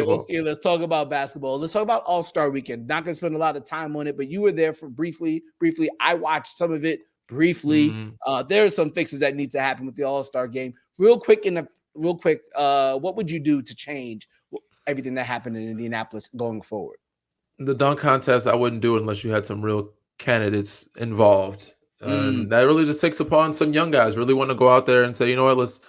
basketball. Let's talk about basketball. Let's talk about All-Star Weekend. Not gonna spend a lot of time on it, but you were there for briefly. I watched some of it briefly. There are some fixes that need to happen with the All-Star game. Real quick, what would you do to change everything that happened in Indianapolis going forward? The dunk contest, I wouldn't do it unless you had some real candidates involved. And that really just takes upon some young guys really want to go out there and say, you know what, let's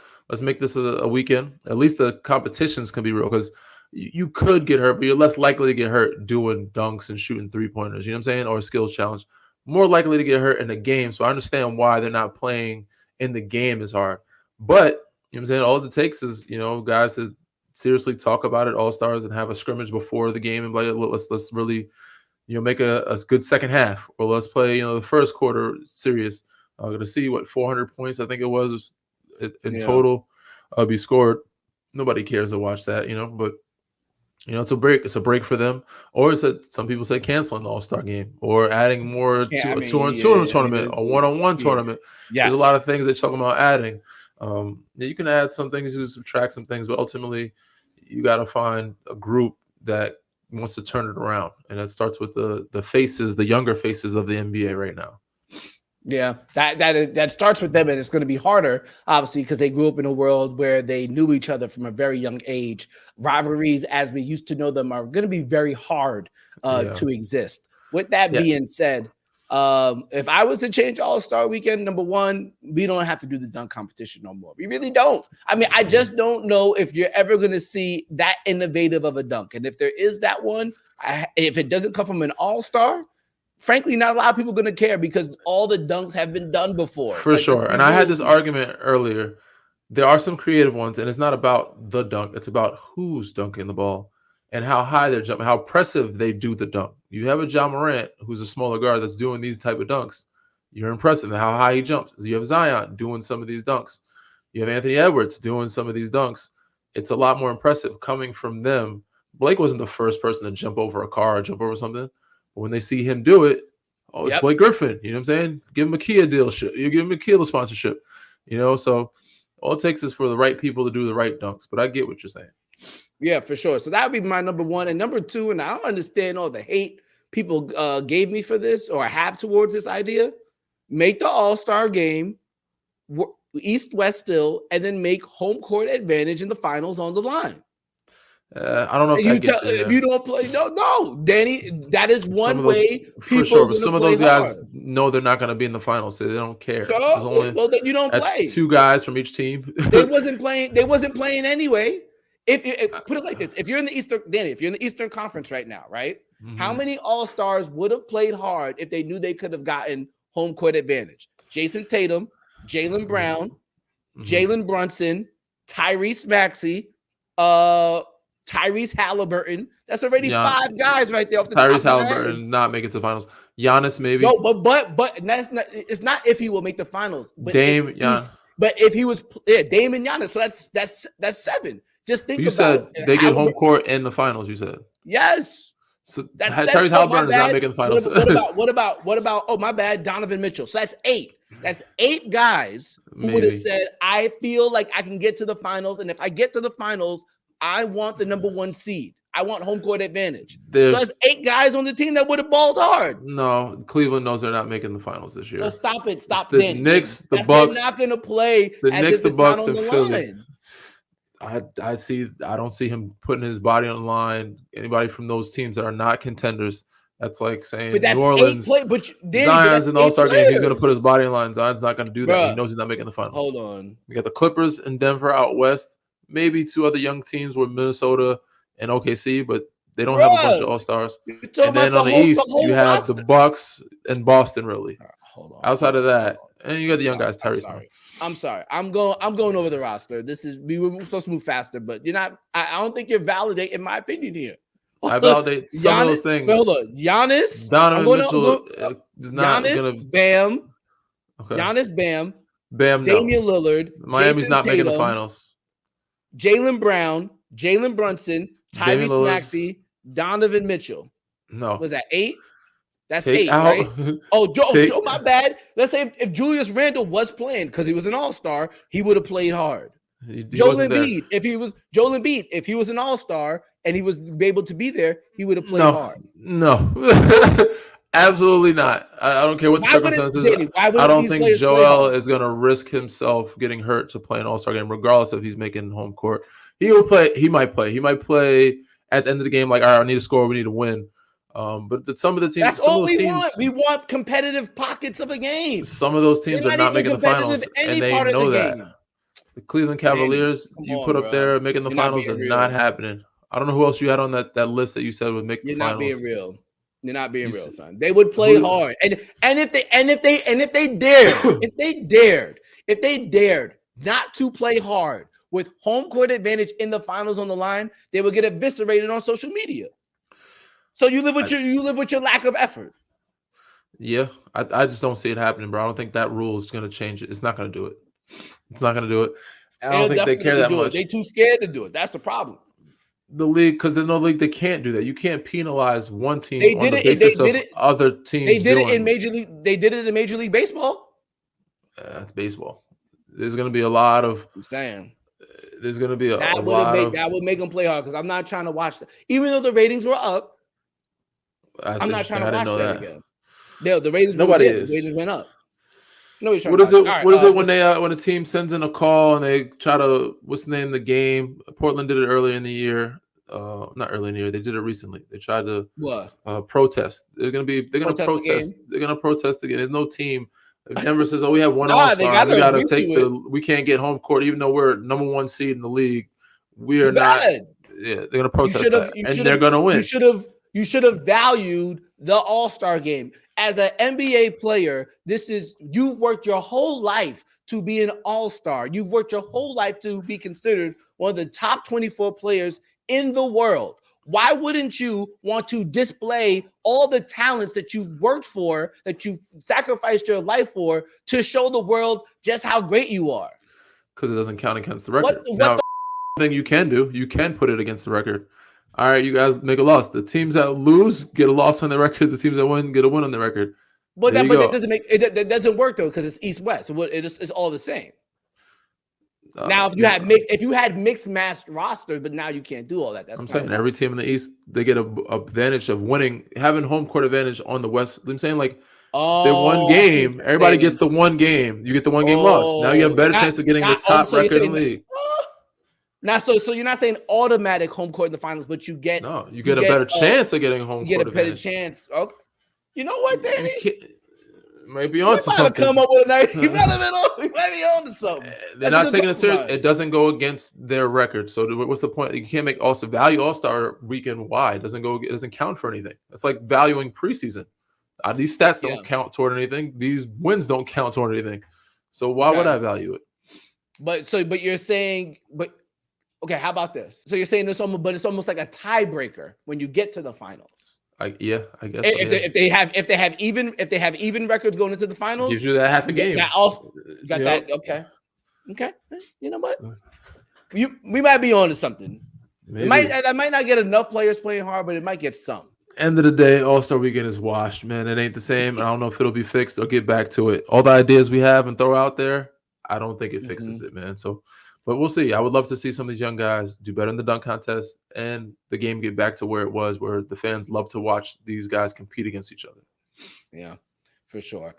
make this a weekend. At least the competitions can be real, because you could get hurt, but you're less likely to get hurt doing dunks and shooting 3-pointers, you know what I'm saying, or a skills challenge. More likely to get hurt in the game. So I understand why they're not playing in the game as hard. But, you know what I'm saying, all it takes is, guys to seriously talk about it, All-Stars, and have a scrimmage before the game and like, let's really make a good second half, or let's play the first quarter serious. I'm going to see what 400 points I think it was in total be scored. Nobody cares to watch that, but it's a break. It's a break for them, or some people say canceling the All-Star game or adding more to a 2-on-2 tournament, a 1-on-1 tournament. Yes. There's a lot of things they're talking about adding. You can add some things, you subtract some things, but ultimately you got to find a group that wants to turn it around, and that starts with the faces, the younger faces of the NBA right now. Yeah, that starts with them, and it's going to be harder, obviously, because they grew up in a world where they knew each other from a very young age. Rivalries, as we used to know them, are going to be very hard to exist. With that being said, if I was to change All-Star Weekend, number one, we don't have to do the dunk competition no more. We really don't. I mean, I just don't know if you're ever going to see that innovative of a dunk. And if there is that one, if it doesn't come from an All-Star, frankly, not a lot of people are going to care, because all the dunks have been done before. For sure. And I had this argument earlier. There are some creative ones, and it's not about the dunk. It's about who's dunking the ball and how high they're jumping, how impressive they do the dunk. You have a Ja Morant, who's a smaller guard, that's doing these type of dunks. You're impressive at how high he jumps. You have Zion doing some of these dunks. You have Anthony Edwards doing some of these dunks. It's a lot more impressive coming from them. Blake wasn't the first person to jump over a car or jump over something. But when they see him do it, it's Blake Griffin. You know what I'm saying? Give him a Kia dealership. You give him a Kia sponsorship. So all it takes is for the right people to do the right dunks. But I get what you're saying. Yeah, for sure. So that would be my number one. And number two, and I don't understand all the hate people gave me for this or have towards this idea, make the All-Star game East-West still, and then make home court advantage in the finals on the line. I don't know if you don't play. No, Danny. That is one way. For sure, but some of those guys know they're not going to be in the finals, so they don't care. So, then you don't play. 2 guys from each team. They wasn't playing anyway. If put it like this, if you're in the Eastern Conference right now, right? Mm-hmm. How many All-Stars would have played hard if they knew they could have gotten home court advantage? Jason Tatum, Jaylen Brown, Jalen Brunson, Tyrese Maxey, Tyrese Halliburton. That's already 5 guys right there off the Tyrese top Halliburton not make it to the finals. Giannis maybe. No, but that's not. It's not if he will make the finals. But Dame, but if he was, Dame and Giannis. So that's 7. Just think you about said they get home court in the finals. You said yes. So that's Tyrese Halliburton is not making the finals. What about? Oh, my bad. Donovan Mitchell. So that's 8. That's 8 guys who would have said, I feel like I can get to the finals, and if I get to the finals, I want the number 1 seed. I want home court advantage. So that's 8 guys on the team that would have balled hard. No, Cleveland knows they're not making the finals this year. So stop it. Stop the Knicks, the Bucks. They're not going to play. The Knicks, the Bucks, and Philly. I don't see him putting his body on the line. Anybody from those teams that are not contenders. That's like saying New Orleans. Zion's in the All-Star game. He's going to put his body on the line. Zion's not going to do that. He knows he's not making the finals. Hold on. We got the Clippers and Denver out west. Maybe 2 other young teams with Minnesota and OKC, but they don't have a bunch of All-Stars. And then on the East, you have the Bucks and Boston, really. Right, hold on. Outside of that, and you got the young guys, Tyrese. I'm sorry. I'm going over the roster. We were supposed to move faster, but you're not. I don't think you're validating my opinion here. I validate some of those things. Hold on. Giannis. Donovan Mitchell is not going to. Bam. Okay. Giannis, Bam. Bam. Damian Lillard. Miami's Jason not Tatum, making the finals. Jaylen Brown, Jalen Brunson, Tyrese Maxey, Donovan Mitchell. No. Was that 8? That's 8, right? Oh, Joe, my bad. Let's say if Julius Randle was playing because he was an All-Star, he would have played hard. Joel Embiid, if he was an All-Star and he was able to be there, he would have played No, hard. no, absolutely not. I don't care what the Why wouldn't circumstances. Danny? Why I wouldn't don't these think players play Joel hard? is going to risk himself getting hurt to play an All-Star game, regardless if he's making home court. He will play. He might play. He might play at the end of the game. Like, all right, I need to score. We need to win. But some of the teams, That's some of all those we teams, want. We want competitive pockets of a game. some of those They're teams are not not even making the competitive finals, and any they part of the know that. game. The Cleveland Danny, Cavaliers, come you on, put up bro. there making the You're not finals, are being not real. happening. I don't know who else you had on that list that you said would make the You're not being finals. real. You're not being You real, s- son. They would play Who? hard, and if they dared not to play hard with home court advantage in the finals on the line, they would get eviscerated on social media. So you live with your lack of effort. Yeah, I just don't see it happening, bro. I don't think that rule is going to change it. It's not going to do it. It's not going to do it. I don't They'll think they care definitely that do it. much. They too scared to do it. That's the problem. The league, because there's no league, they can't do that. You can't penalize one team They on did the it. basis They of did it. other They teams did it in doing. Major League. They did it in Major League Baseball. It's baseball. There's going to be a lot of. I'm saying There's going to be a that lot of. would make them play hard because I'm not trying to watch that. Even though the ratings were up, That's I'm not interesting. trying to I didn't watch know that that. again. The ratings Nobody the is. ratings went up. Nobody's trying What to is watch it? All right, What is it when a team sends in a call and they try to what's the name of the game? Portland did it earlier in the year. Not early in the year. They did it recently. They tried to protest. They're gonna protest. They're gonna protest again. There's no team. If Denver says, "Oh, we have one All-Star, we gotta take we can't get home court, even though we're number one seed in the league. We are not." Yeah, they're gonna protest that, and they're gonna win. You should have valued the All-Star game. As an NBA player, you've worked your whole life to be an All-Star. You've worked your whole life to be considered one of the top 24 players in the world. Why wouldn't you want to display all the talents that you've worked for, that you've sacrificed your life for, to show the world just how great you are? Because it doesn't count against the record. Now, thing you can do, you can put it against the record. All right, you guys make a loss. The teams that lose get a loss on the record. The teams that win get a win on the record. But that doesn't work though, because it's East-West. It's all the same. Now, if you had mixed matched rosters, but now you can't do all that. I'm saying every team in the East, they get a advantage of winning, having home court advantage on the West. I'm saying the one game, everybody gets the one game. You get the one game loss. Now you have a better chance of getting the top record in the league. Now, so you're not saying automatic home court in the finals, but you get a better chance of getting home court. You get a better chance. Okay. You know what, Danny? Might be on to something. Come up with you might be on to something. They're not taking it serious. It doesn't go against their record. So what's the point? You can't make value All-Star weekend. Why? It doesn't count for anything. It's like valuing preseason. These stats don't count toward anything. These wins don't count toward anything. So why would I value it? But you're saying, okay, how about this? So you're saying it's almost like a tiebreaker when you get to the finals. I guess if they have even records going into the finals, gives you that half a game. That. Okay. You know what? We might be on to something. I might not get enough players playing hard, but it might get some. End of the day, All-Star weekend is washed, man. It ain't the same. I don't know if it'll be fixed or get back to it. All the ideas we have and throw out there, I don't think it fixes it, man. So, but we'll see. I would love to see some of these young guys do better in the dunk contest and the game get back to where it was, where the fans love to watch these guys compete against each other. Yeah, for sure.